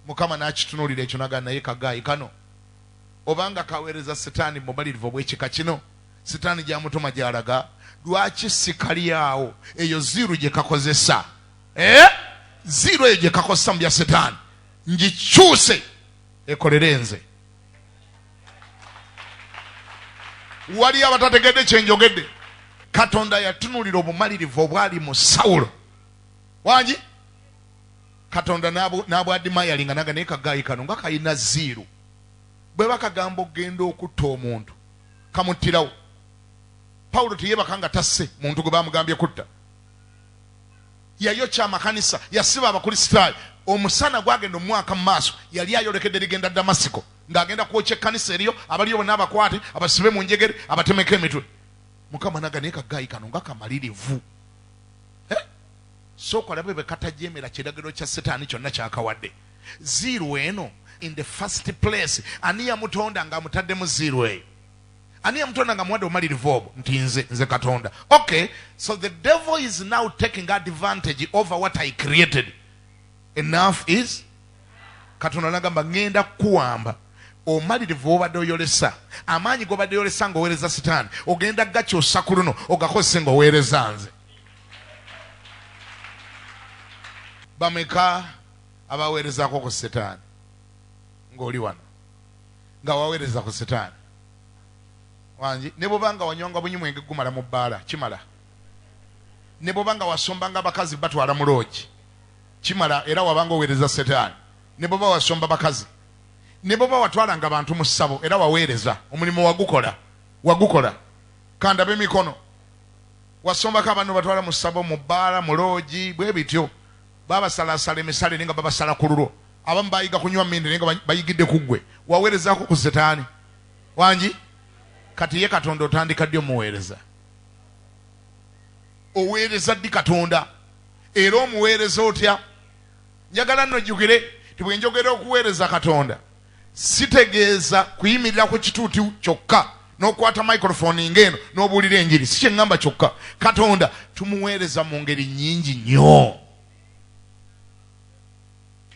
Mukama n'akitunuulira ekyo n'agamba naye Kagaayi kano obanga kaweereza Setaani mu bumalirivu obw'ekika kino, Setaani gy'amutuma gy'alaga, lwaki sikali awo eyo ziiru gye kakozesa, ziiru eyo gye kakozesa mu bya Setaani ngikyuse ekolere nze. Wali abatategedde kyenjogedde, Katonda yatunuulira obumalirivu obwali mu Sawulo wangi. Katonda n'abwadimayalinga naga naye Kagaayi kano nga kayina ziiru, bwe bakagamba ogenda okutta omuntu kamuttirawo. Pawulo teyeebaka nga tasse muntu gwe bamugambye kutta. Yayokya amakanisa, yasiba abakristaayo. Omusana gwagenda omwaka mu maaso yali ayolekedde ligenda Damasiko ng'agenda kwokya ekkanisa eriyo, abaliyo bonna abakwate, abasibe mu njegere, abatemeko emitwe. Mukama naga naye Kagaayi kano nga kamalirivu. Sooka olabe bwe katajeemera kiragiro kya Setaani kyonna kyakawadde. Ziiru eno in the first place ani yamutonda nga amutaddemu ziiru eyo? Ani yamutonda nga amuwadde obumalirivu obwo? Nti nze Katonda. Okay, so the devil is now taking advantage over what I created. Enough is. Katonda nagamba ngenda kuwamba omalirivu obadde oyolesa, amaanyi g'obadde oyolesa ng'oweereza Setaani, ogenda gakyosa ku luno ogakozese ng'oweereza nze. Bameka abaweerezaako ku Setaani ng'oli wano nga waweereza ku Setaani wangi? Ne bw'obanga wanywanga bunyumwenge gumala mu bbaala kimala, ne bw'obanga wasombanga abakazi batwala mu loogi kimala, era wabanga oweereza Setaani. Ne bw'oba wasomba bakazi, ne bw'oba watwalanga abantu mu ssabo, era waweereza. Omulimu wagukola. Kandabe emikono. Wasombako abantu batwala mu ssabo, mu bbaala, mu loogi, bwe bityo. Babasalasala emisale nenga babasala ku lulo. Abamu bayiga kunywa mmindi nenga bayigidde ku ggwe. Waweerezaako ku Setaani wangi? Kati ye Katonda otandika ddi omuweereza? Oweereza ddi Katonda? Era omuweereza otya? Njagala nnojjukire ti bwe njogera okuweereza Katonda sitegeeza kuyimirira ku kituuti kyokka n'okwata microphone ng'eno n'obuulira enjiri, si kye ŋŋamba kyokka. Katonda tumuweereza mu ngeri nnyingi nnyo.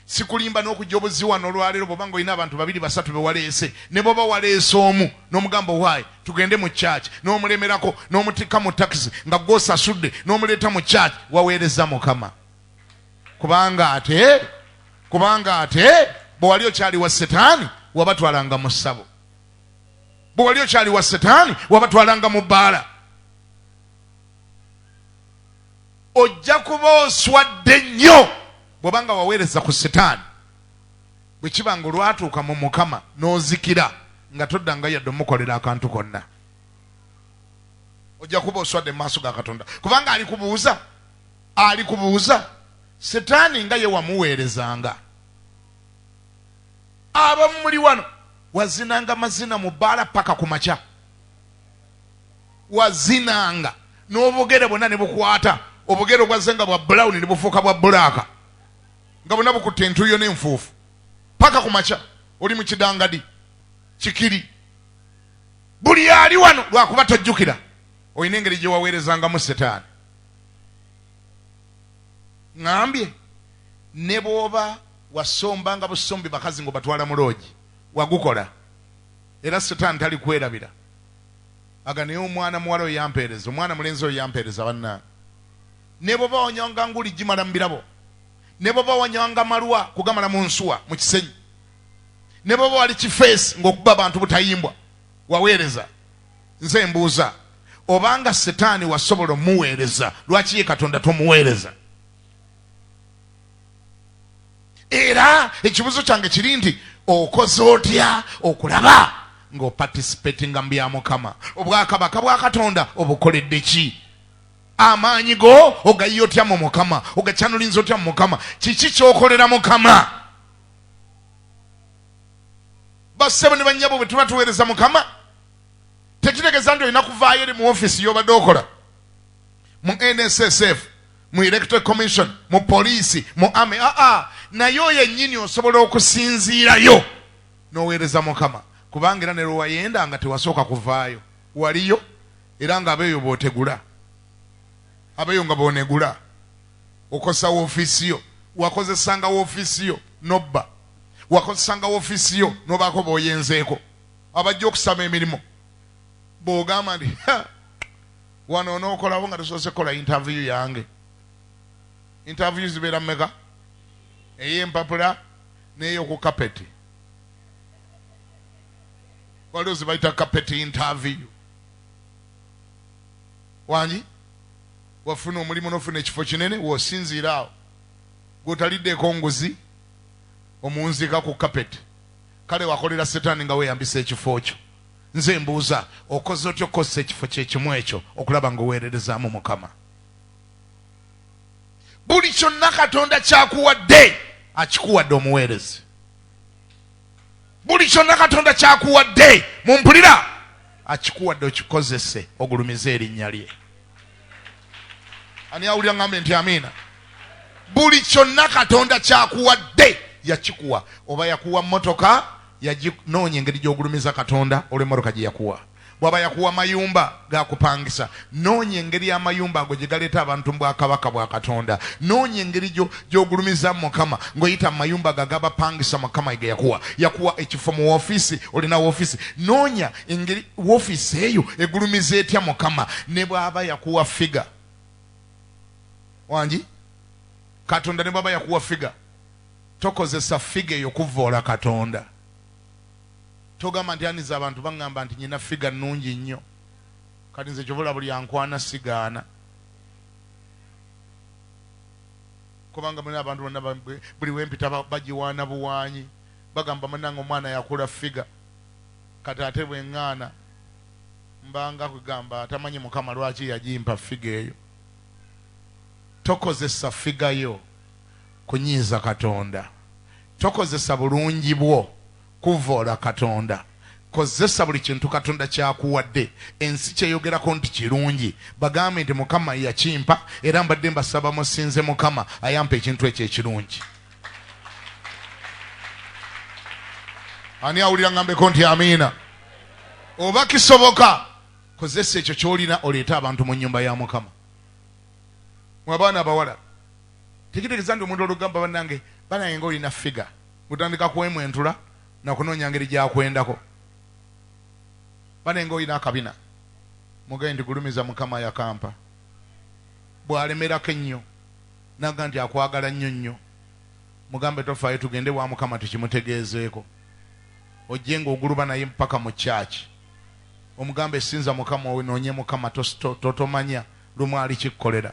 Sikulimba n'okujja obuziwano olwaleero bw'obanga olina abantu 2 3 be waleese, ne bw'oba waleese omu n'omugamba waayi tugende mu church, n'omulemerako n'omutikka mu taxi nga gw'osasudde n'omuleeta mu church, waweereza Mukama. Kubanga ate bwe wali okyali wa Setaani wabatwalanga mu ssabo, bwe wali okyali wa Setaani wabatwalanga mu bbaala. Ojja kuba oswadde nnyo bw'obanga waweereza ku Setaani. Bwe kibanga olwatuuka mu Mukama n'ozikira nga toddanga yadde omukolera akantu konna, ojja kuba oswadde mu maaso ga Katonda. Kubanga alikubuuza Setaani nga ye wamuweerezanga. Abamu muli wano wazinanga mazina mu bbaala paka ku makya, wazinanga n'obugere bwonna ne bukwata, obugere obwazenga bwa brown ne bufuuka bwa bulaaka, nga bwonna bukutte entuuyo n'enfuufu paka ku makya, oli mu kidangadi kikiri. Buli ali wano lwakuba tojjukira olina engeri gye waweerezangamu Setaani. Ngambye ne bw'oba wasombanga busombi bakazi ng'obatwala mu loogi, wagukola. Era Setaani tali kwerabira. Aga naye omwana muwala oyo yampeereza, omwana mulenzi oyo yampeereza bannange. Ne bw'oba wanyanga nguli gimala mu birabo, ne bw'oba wanyanga malwa kugamala mu nsuwa mu kisenyi, ne bw'oba wali kifeesi ng'okuba abantu butayimbwa, waweereza. Nze mbuuza, obanga Setaani wasobola omuweereza, lwaki ye Katonda tomuweereza? Era ekibuzo kyange kiri nti okoze otya okulaba ng'oparticipatinga mu bya Mukama. Obwakabaka bwa Katonda obukoledde ki? Amaanyi go ogayiye otya mu Mukama, ogakyanulinza otya mu Mukama, kiki ky'okolera Mukama? Bassebo ne bannyabo bwe tuba tuweereza Mukama, tekitegeeza nti olina kuvaayo eri mu ofiisi y'obadde okola, mu NSSF, mu Electoral Commission, mu poliisi, mu army. Naye oyo yennyini osobola okusinziirayo n'oweereza Mukama, kubanga era ne lwe wayenda nga tewasooka kuvaayo, waliyo era nga abeeyo b'otegula, abeeyo nga b'onegula, okozesa woofiisi yo, wakozesanga woofiisi yo n'obba, wakozesanga woofiisi yo n'obaako b'oyenzeeko, abajja okusaba emirimu bw'ogamba nti wano onookolawo nga tosoose kola interview yange. Interview zibeera mmeka? Ey'empapula n'ey'oku kapeti. Waliwo zibayita kapeti interview. Wangi wafuna omulimu n'ofuna ekifo kinene, w'osinziira awo gw'otaliddeeko nguzi omunzika ku kapeti, kale wakolera setaani nga weeyambisa ekifo kyo. Nze mbuuza, okoze otya okukozesa ekifo kyekimu ekyo okulaba ng'oweererezaamu Mukama? Buli kyonna Katonda kyakuwadde akikuwadde omuweerezi. Buli kyonna Katonda kyakuwadde, mumpulira, akikuwadde okikozese ogulumize erinnya lye. Ani awulira ngambe nti amiina? Buli kyonna Katonda kyakuwadde yakikuwa. Oba yakuwa mmotoka, yaginoonya engeri gy'ogulumiza Katonda olw'emmotoka gye yakuwa. Bw'aba yakuwa mayumba gakupangisa, noonya engeri y'amayumba ago gye galeeta abantu mu bwakabaka bwa Katonda. Noonya engeri gy'ogulumiza Mukama ng'oyita mu mayumba gagabapangisa Mukama ge yakuwa. Yakuwa ekifo mu woofiisi, olina woofiisi, noonya engeri woofiisi eyo egulumiza etya Mukama. Ne bw'aba yakuwa figa, wangi Katonda ne bw'aba yakuwa figa, tokozesa figa eyo kuvoola Katonda. Togamba nti aniza abantu bangamba nti nyina figa nnungi nnyo, kati nze kyovula buli ankwana sigaana. Kubanga muna abantu bonna buli wempita bagiwaana buwaanyi, bagamba munange omwana yakula figa, kati ate bweŋŋaana mbanga kugamba atamanyi Mukama lwaki yagimpa figa eyo. Tokozesa figa yo kunyiiza Katonda, tokozesa bulungi bwo kuvoola Katonda. Kozesa buli kintu Katonda kyakuwadde. Ensi kyeyogerako nti kirungi, bagambe nti Mukama yakimpa, era mbadde mbasaba musinze Mukama ayampa ekintu ekyo ekirungi. Ani awulira ngambeko nti amiina? Oba kisoboka, kozesa ekyo ky'olina oleeta abantu mu nnyumba ya Mukama. Mwabaana abawala, tekitegeeza nti omuntu olugamba bannange banaye ng'olina figa, mutandika kwemwentula na kunoonya ngeri gyakwendako. Banaye ng'olina akabina, mugaye nti gulumiza Mukama yakampa. Bw'alemerako ennyo naga nti akwagala nnyo nnyo, mugambe tofaayo tugende wa Mukama tukimutegeezeeko. Ojje ng'oguluba naye mpaka mu kyaki, omugambe sinza Mukama onoonye Mukama totomanya lumwali kikkolera.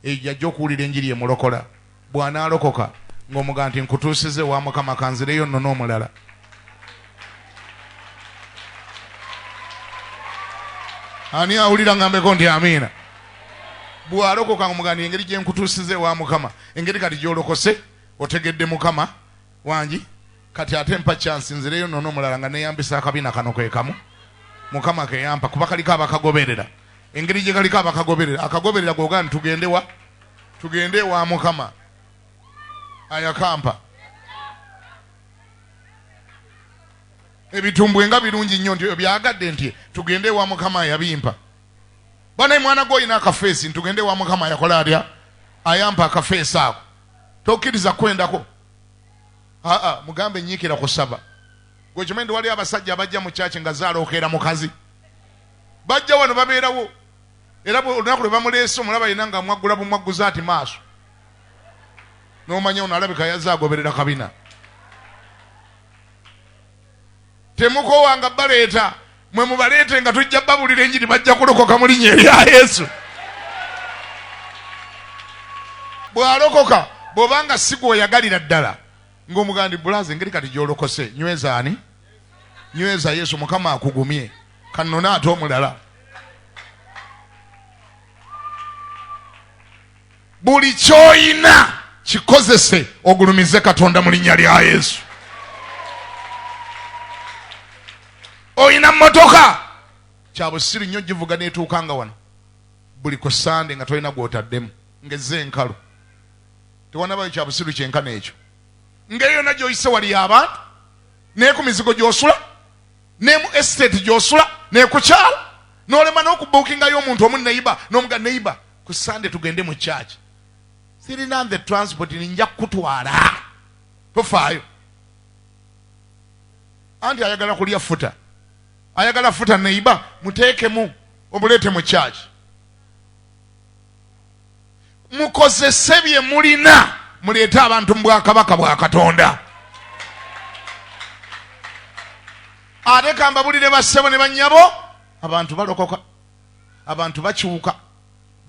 Yajja okuwulira enjiri emulokola. Bw'anaalokoka ng'omuga nti nkutuusize wa Mukama kanzireyo nno n'omulala. Ani awulira ngambeko nti amiina? Bw'alokoka ng'omuga nti engeri gye nkutuusize wa Mukama, engeri kati gy'olokose otegedde Mukama wangi, kati ate mpa chance nzireyo nno n'omulala nga neeyambisa akabina kano kwe kamu Mukama ke yampa, kuba kaliko abakagoberera. Engeri gye kaliko abakagoberera, akagoberera goga nti tugende wa Mukama ayakampa. Ebitumbwe nga birungi nnyo nti byagadde nti tugende wa Mukama yabimpa. Bana mwana gwo ina akafeesi tugende wa Mukama yakola atya, ayampa akafeesi ako. Tokkiriza kwendako. Mugambe nyiikira kusaba. Gwe kimanyi wali abasajja abajja mu kyaki nga zaalookera mukazi, bajja wano babeerawo, era olunaku lwe bamuleese omulaba yina nga mwaggula bumwagguza ati maaso, n'omanya ono alabika yazze agoberera kabina. Temukowanga baleeta, mwe mubaleete nga tujja babulira enjiri bajja kulokoka mu linnya erya Yesu. Bw'alokoka bw'obanga si gwe oyagalira ddala ng'omugandi bulaze engeri kati gy'olokose nyweza ani? nyweza Yesu Mukama akugumye kanona ate omulala. Buli kyoyina kikozese ogulumize Katonda mu linnya lya Yesu. Oyina mmotoka kya busiru nnyo givuga neetuukanga wano buli ku Sande nga tolina gw'otaddemu ngezze enkalu. Tewanabayo kya busiru kyenkana ekyo. Ng'eyo na gy'oyise wali abantu ne ku mizigo gy'osula ne mu estate gy'osula ne ku kyalo n'olema n'okubuukingayo omuntu omu neiba n'omuga neiba ku Sande tugende mu church. Sirina the transport ninja kutwala. Tofaayo. Anti ayagala kulya futa. Ayagala futa neiba muteekemu obuleete mu church. Mukozese bye mulina muleete abantu mu bwakabaka bwa Katonda. Ate kambabulire bassebo ne bannyabo abantu balokoka. Abantu bakyuka.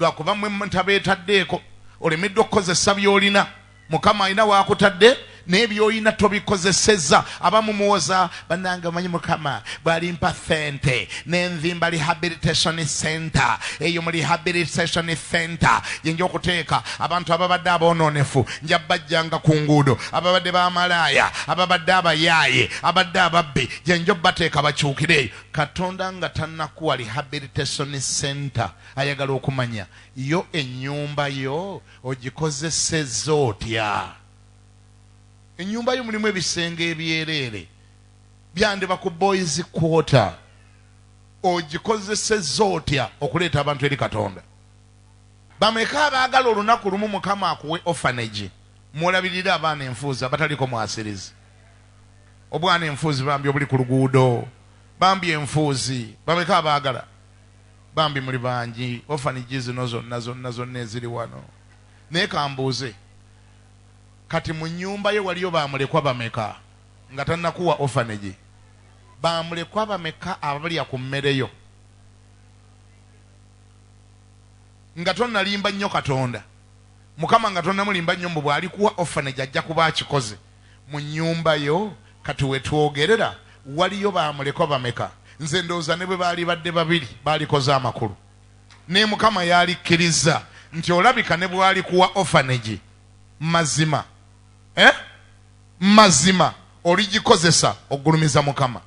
Lwakuba mmwe mutabeetaddeeko. Olemedde okukozesa by'olina. Mukama alina waakutadde n'ebyoyina tobikozesezza. Abamu muwoza bannange omanyi Mukama bw'alimpa ssente n'envimba rehabilitation center. Eyo mu rehabilitation center yenja okuteeka abantu ababadde aboononefu nja bajjanga ku nguudo, ababadde b'amalaaya, ababadde abayaaye, abadde ababbi yenja bateeka bakyukireeyo. Katonda nga tannakuwa rehabilitation center ayagala okumanya yo ennyumba yo ogikozesezza otya. Ennyumba yo mulimu ebisenge ebyereere byandeba ku boys quarter. Ogikozesezza otya okuleeta abantu eri Katonda. Bameka abaagala olunaku lumu Mukama akuwe orphanage mulabirira abaana enfuuzi abataliko mwasirizi. Obwana enfuuzi bambi obuli ku luguudo, bambi enfuuzi bameka abaagala. Bambi muli bangi orphanage zino zonna eziri wano. Naye kambuuze kati mu nnyumba ye waliyo bamulekwa bameka nga tannakuwa orphanage? Bamulekwa bameka abalya ku mmere yo nga tonnalimba nnyo Katonda? Mukama nga tonnamulimba nnyo mbu bw'alikuwa orphanage ajja kuba akikoze mu nnyumba yo. Kati wetwogerera waliyo bamulekwa bameka? Nze ndowooza ne bwe baali badde babiri baalikoze amakulu ne Mukama yalikkiriza nti olabika ne bw'alikuwa orphanage mazima mazima oligikozesa ogulumiza Mukama.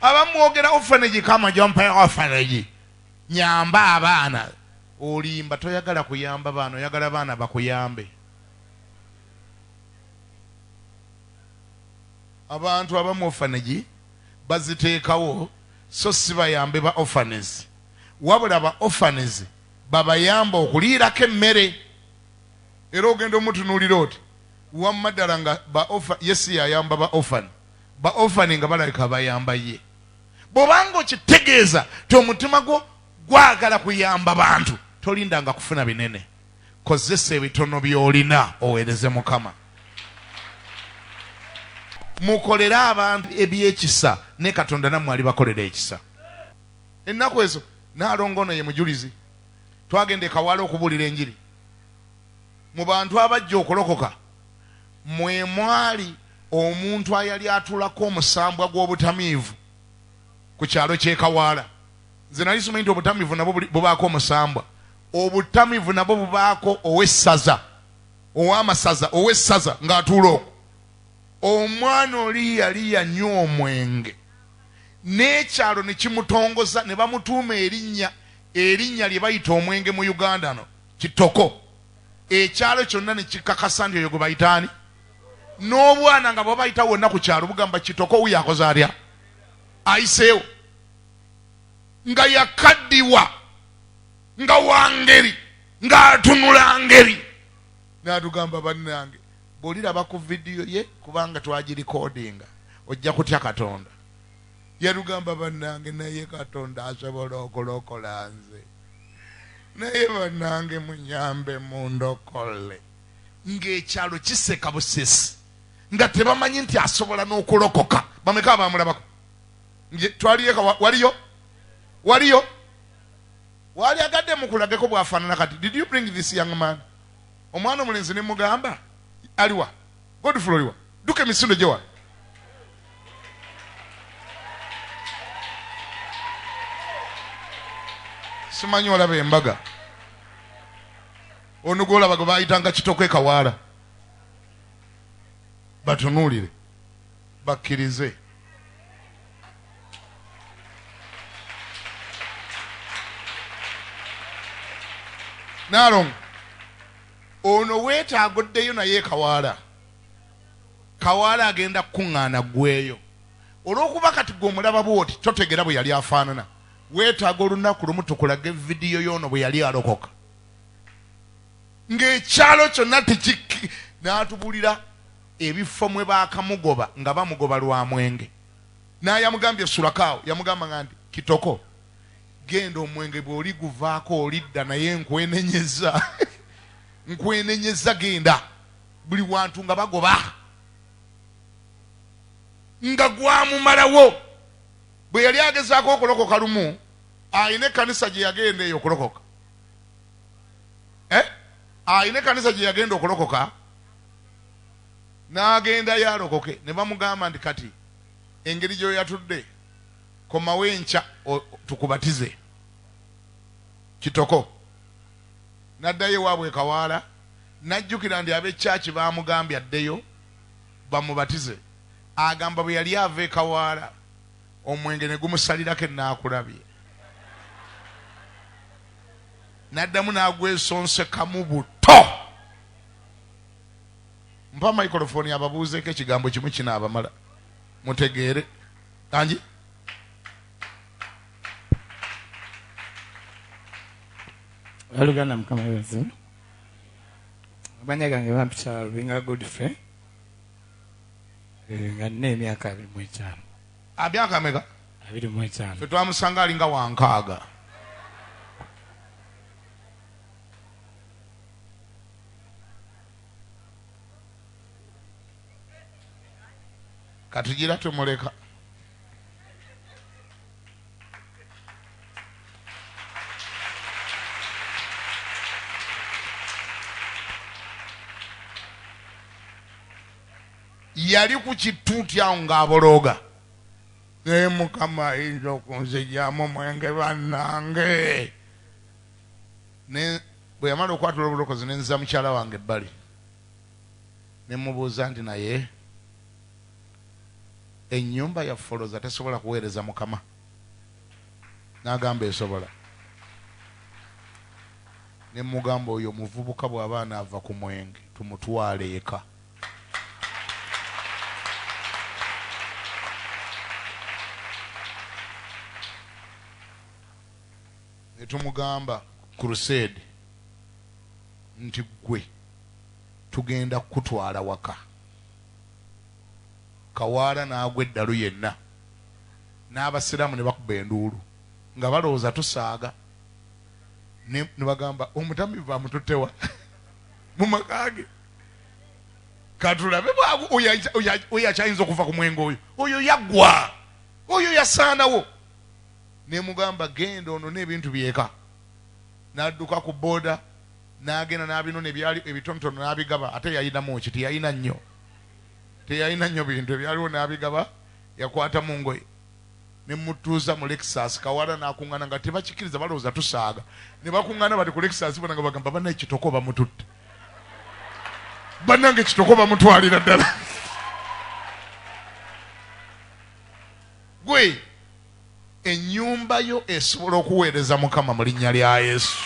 Abamwogera orphanage kama jompa orphanage nyamba abaana. Olimba toyagala kuyamba baana, oyagala baana bakuyambe. Abantu abamu orphanage baziteekawo so si bayambe ba orphanage, wabula ba orphanage babayamba okuliirako emmere. Era ogenda omutunuulira oti wamma ddala nga Yesu yayamba ba orphan nga balabika bayamba ye. Bw'obanga okitegeeza ti omutima gwo gwagala kuyamba bantu, tolindanga kufuna binene. Kozesa ebitono by'olina oweereze Mukama. Mukolere abantu ebyekisa ne Katonda nammwe alibakolera ekisa. Ennaku ezo Naalongo ye mujulizi twagenda Kawala okubuulira enjiri. Mu bantu abajja okulokoka mwe mwali omuntu ayali atulako omusambwa gw'obutamiivu ku kyalo ky'e Kawala. Nze nali simanyi nti obutamiivu nabwo bubaako omusambwa. Obutamiivu nabwo bubaako ow'essaza, ow'amasaza, ow'essaza ng'atuula okwo. Omwana oli yali yanywa omwenge n'ekyalo ne kimutongoza ne bamutuuma erinnya lye bayita omwenge mu Uganda no Kitoko. Ekyalo kyonna ne kikakasa nti oyo gwe bayitaani. N'obwana nga bwe bayita wonna ku kyalo bugamba Kitoko wuyo akoze atya, ayiseewo nga yakaddiwa nga wangeri ng'atunula ngeri. N'atugamba bannange bw'oliraba ku vidiyo ye kubanga twagirikodinga ojja kutya Katonda. Yatugamba bannange naye Katonda asobola okulokola nze, naye bannange munyambe mundokole. Ng'ekyalo kiseka busesi nga tebamanyi nti asobola n'okulokoka. Bameka abamulabako? Waliyo wali agadde mukulageko bw'afaanana kati. Did you bring this young man? Omwana omulenzi ne mugamba aliwa Godfrey aliwa duka emisindo gye wa simanyi olaba embaga ono gwolaba gwe bayitanga kitoko Kawaala batunuulire bakkirize Nalong ono weetaaga oddeyo naye Kawaala agenda kuŋŋaana gweyo olw'okuba kati gwe omulaba bw'oti totegera bwe yali afaanana weetaaga olunaku lumu tukulaga vidiyo y'ono bwe yali alokoka ng'ekyalo kyonna n'atubulira ebifo mwe baakamugoba nga bamugoba lwa mwenge n'ayamugambye surakaawo yamugamba nga nti kitoko genda omwenge bw'oli guvaako olidda naye nkwenenyeza genda buli wantu nga bagoba nga gwamumalawo bwe yali agezaako okulokoka lumu ayina ekkanisa gye yagenda eyo okulokoka ayina ekkanisa gye yagenda okulokoka n'agenda yalokoke ne bamugamba nti kati engeri gy'oyatudde komawo enkya tukubatize kitoko n'addayo ewaabwe Kawaala n'ajjukira nti ab'ekyaki baamugambye addeyo bamubatize agamba bwe yali ava e Kawaala omwenge ne gumusalirako enaakulabye n'addamu n'agwesonsekamu buto mpa microphone ababuuzeeko ekigambo kimu kinaabamala mutegeere kanji Aluganda mukama wezu abanya gange bampita Lubinga Godfrey nga nina emyaka 25 emyaka meka 25 fe twamusanga alinga wankaaga katugira tumuleka yali ku kituuti awo ng'abologa naye Mukama ayinza okunzigyamu mwenge bannange bwe yamala okwatula obulokozi ne nziza mukyala wange ebbali ne mubuuza nti naye ennyumba ya Foloza tesobola kuweereza Mukama n'agamba esobola ne mugamba oyo muvubuka bw'abaana ava ku mwenge tumutwale eka ne tumugamba crusade nti gwe tugenda kutwala waka Kawaala n'agwa eddalu yenna n'abasiraamu ne bakuba enduulu nga balowooza tusaaga ne bagamba omutamivu amututewa mu makage katulabe oyo akyayinza okuva ku mwenge oyo yaggwa oyo yasaanawo ne mugamba genda ono n'ebintu byeka n'adduka ku booda n'agenda n'abinona ebyali ebitonotono n'abigaba ate yayinamu ki teyayina nnyo bintu ebyaliwo n'abigaba yakwata mu ngoye ne mutuuza mu Lexus Kawaala n'akuŋŋaana nga tebakikiriza balowooza tusaaga ne bakuŋŋaana bati ku Lexus bona nga bagamba banna ekitoko bamututte bannange ekitoko bamutwalira ddala gwe ennyumba yo esobola okuweereza Mukama mu linnya lya Yesu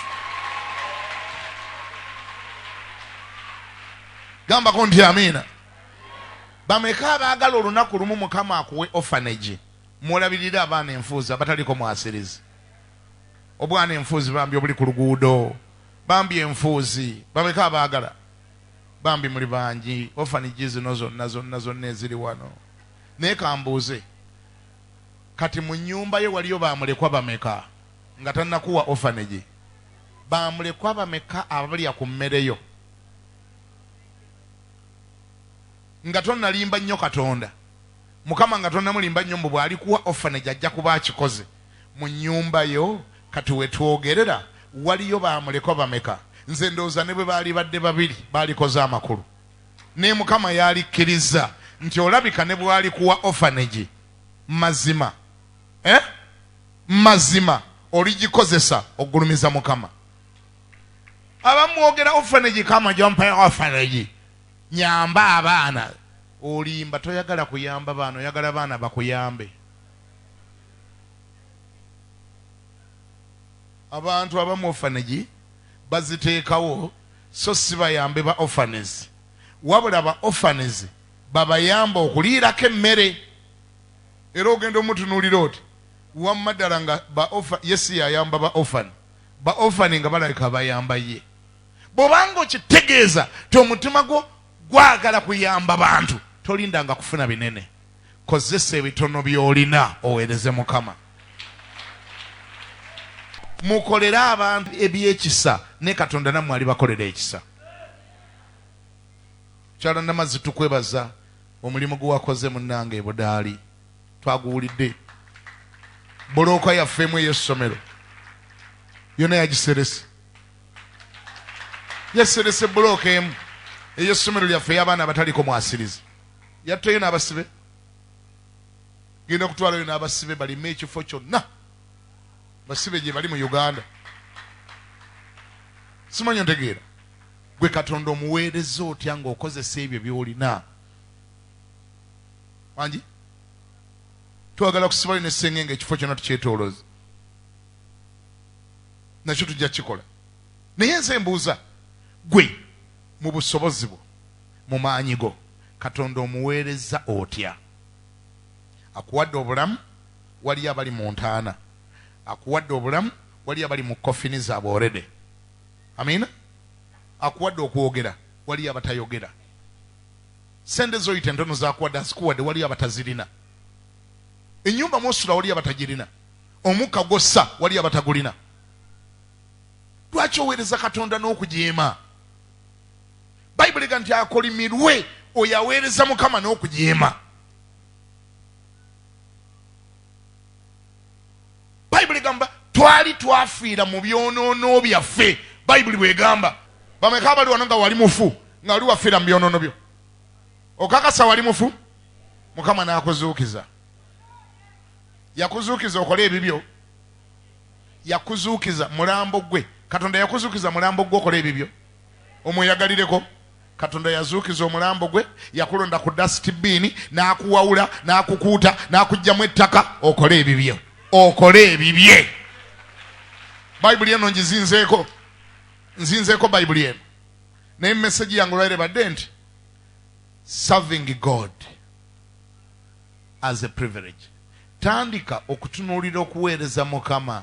gambako nti amiina bameka abaagala olunaku lumu Mukama akuwe orphanage mwolabirira abaana enfuuzi abataliko mwasirizi obwana enfuuzi bambi obuli ku luguudo bambi enfuuzi bameka abaagala bambi muli bangi orphanage zino zonna eziri wano naye kambuuze kati mu nnyumba yo waliyo bamulekwa bameka nga tannakuwa orphanage bamulekwa bameka abalya ku mmere yo nga tonnalimba nnyo Katonda Mukama nga tonnamulimba nnyo mbu bw'alikuwa orphanage ajja kuba akikoze mu nnyumba yo kati wetwogerera waliyo bamulekwa bameka nze ndowooza ne bwe baali badde babiri baalikoze amakulu ne Mukama yalikkiriza nti olabika ne bw'alikuwa orphanage mazima mazima oligikozesa ogulumiza Mukama. Abamwogera orphanage kama jompa orphanage. Nyamba abaana. Olimba toyagala kuyamba baana, oyagala baana bakuyambe. Abantu abamu orphanage baziteekawo so si bayambe ba orphanages. Wabula ba orphanages babayamba okuliirako emmere. Era ogenda omutunuulira oti wamma ddala nga Yesu yayamba ba orphan. Ba orphan nga balabika bayamba ye. Bw'obanga okitegeeza ti omutima gwo gwagala kuyamba bantu, tolindanga kufuna binene. Kozesa ebitono by'olina oweereze Mukama. Mukolera abantu ebyekisa ne Katonda nammwe alibakolera ekisa. Kyala Namazzi tukwebaza omulimu gwe wakoze munnange e Budaali. Twaguwulidde. Bulooka yaffeemu ey'essomero yonna yagiserese. Yaserese bulooka emu ey'essomero lyaffe ey'abaana abataliko mwasirizi. Yatteyo n'abasibe. Genda okutwalayo n'abasibe balime ekifo kyonna. Basibe gye bali mu Uganda. Simanyi ontegeera. Gwe Katonda omuweereza otya ng'okozesa ebyo by'olina. Wangi? Twagala kusibayo ne sengenge ekifo kyonna tukyetoolooza. Nakyo tujja kikola. Naye nze mbuuza, gwe mu busobozi bwo, mu maanyi go, Katonda omuweereza otya? Akuwadde obulamu, waliyo abali mu ntaana. Akuwadde obulamu, waliyo abali mu kofini z'aboorede. Amiina? Akuwadde okwogera, waliyo abatayogera. Sente zoyita entono z'akuwadde azikuwadde, waliyo abatazirina. Ennyumba mw'osula waliyo abatagirina. Omukka gw'ossa waliyo abatagulina. Lwaki oweereza Katonda n'okujeema? Bayibuli egamba nti akolimirwe oyo aweereza Mukama n'okujeema. Bayibuli egamba twali twafiira mu byonoono byaffe. Bayibuli bw'egamba bameka bali wano nga wali mufu nga wali wafiira mu byonoono byo. Okakasa wali mufu, Mukama n'akuzuukiza. Yakuzuukiza okole ebibyo. Yakuzuukiza mulambo gwe. Katonda yakuzuukiza mulambo gwe okole ebibyo. Omweyagalireko. Katonda yazuukiza omulambo gwe, yakulonda ku dustbin, n'akuwawula, n'akukuuta, n'akugyamu ettaka, okole ebibyo. Okole ebibye. Bayibuli eno ngizinzeeko. Nzinzeeko Bayibuli eno. Naye message yange olwaire badde nti serving God as a privilege. Tandika okutunuulira okuweereza Mukama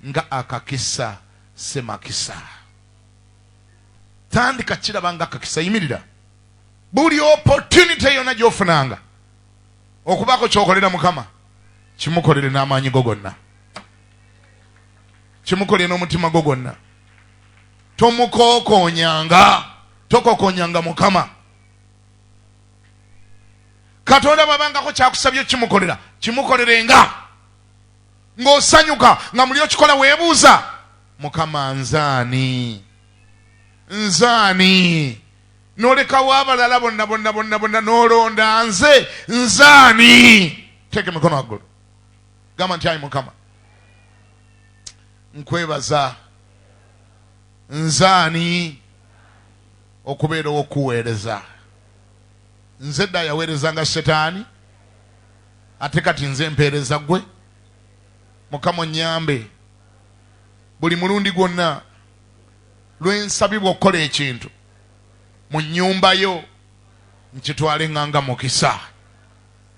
nga akakisa semakisa. Tandika kiraba nga akakisa. Yimirira. Buli opportunity yonna gy'ofunanga okubaako ky'okolera Mukama, kimukolere n'amaanyi go gonna. Kimukolere n'omutima go gwonna. Tomukookonyanga. Tokookonyanga Mukama. Katonda bw'abangako kyakusabye kimukolera, kimukolerenga ng'osanyuka nga muli okikola weebuuza, Mukama nzaani? Nzaani? N'olekawo abalala bonna n'olonda nze nzaani? Teeka emikono waggulu. Gamba nti ayi Mukama, nkwebaza. Nzaani okubeera ow'okuweereza? Nze dda yaweerezanga Setaani, ate kati nze mpeereza gwe. Mukama onnyambe buli mulundi gwonna lwe nsabibwa okukola ekintu mu nnyumba yo, nkitwale nga mukisa,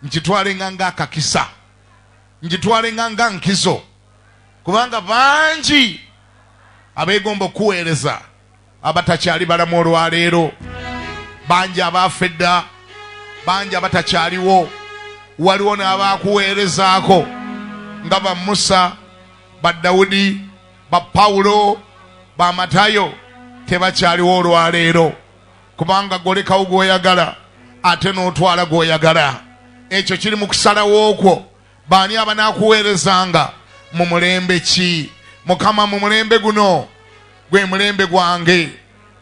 nkitwale nga akakisa, nkitwale nga nkizo, kubanga bangi abeegomba okuweereza abatakyali balamu olwaleero, bangi abaafa edda, bangi abatakyaliwo. Waliwo n'abaakuweerezaako nga ba Musa, ba Dawudi, ba Pawulo, ba Matayo, tebakyaliwo olwaleero, kubanga golekawo gw'oyagala ate n'otwala gw'oyagala. Ekyo kiri mu kusalawo okwo. Baani abanaakuweerezanga mu mulembe ki? Mukama, mu mulembe guno gwe mulembe gwange.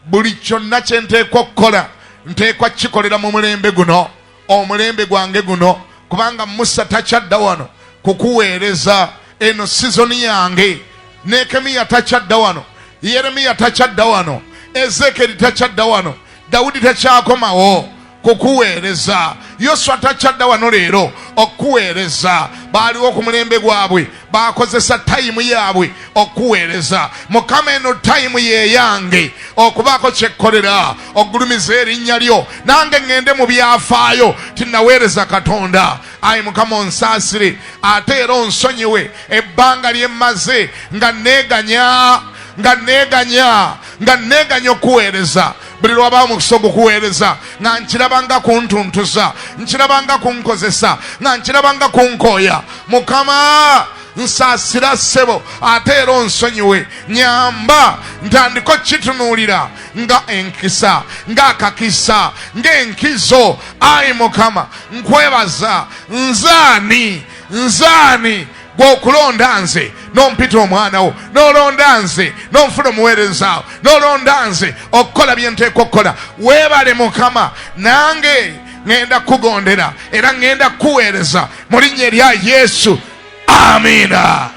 Buli kyonna kye nteekwa okukola nteekwa kikolera mu mulembe guno, omulembe gwange guno, kubanga Musa takyadda wano kukuweereza. Eno sizoni yange, Nekemiya takyadda wano, Yeremiya takyadda wano, Ezekeri takyadda wano, Dawudi takyakomawo kukuweereza, Yoswa takyadda wano leero okuweereza. Baaliwo ku mulembe gwabwe bakozesa tayimu yaabwe okuweereza. Mukama eno tayimu yeyange okubaako kyekkolera okugulumiza erinnya lyo, nange ngende mu byafaayo tinaweereza Katonda. Ayi Mukama onsaasire ate era onsonyiwe ebbanga lye mmaze nga neeganya okuweereza. Buli lwabaawo mukisa okukuweereza nga nkirabanga kuntuntuza, nkirabanga kunkozesa, nga nkirabanga kunkooya. Mukama nsaasira ssebo ate era onsonyiwe, nyamba ntandiko kitunuulira nga enkisa, nga akakisa, ng'enkizo. Ayi Mukama nkwebaza. Nzaani gw'okulonda nze n'ompita omwana wo, n'olonda nze n'onfuna omuweereza wo, n'olonda nze okukola bye nteekwa okukola. Weebale Mukama, nange ngenda kugondera era ngenda kuweereza mu linnya erya Yesu. Amiina.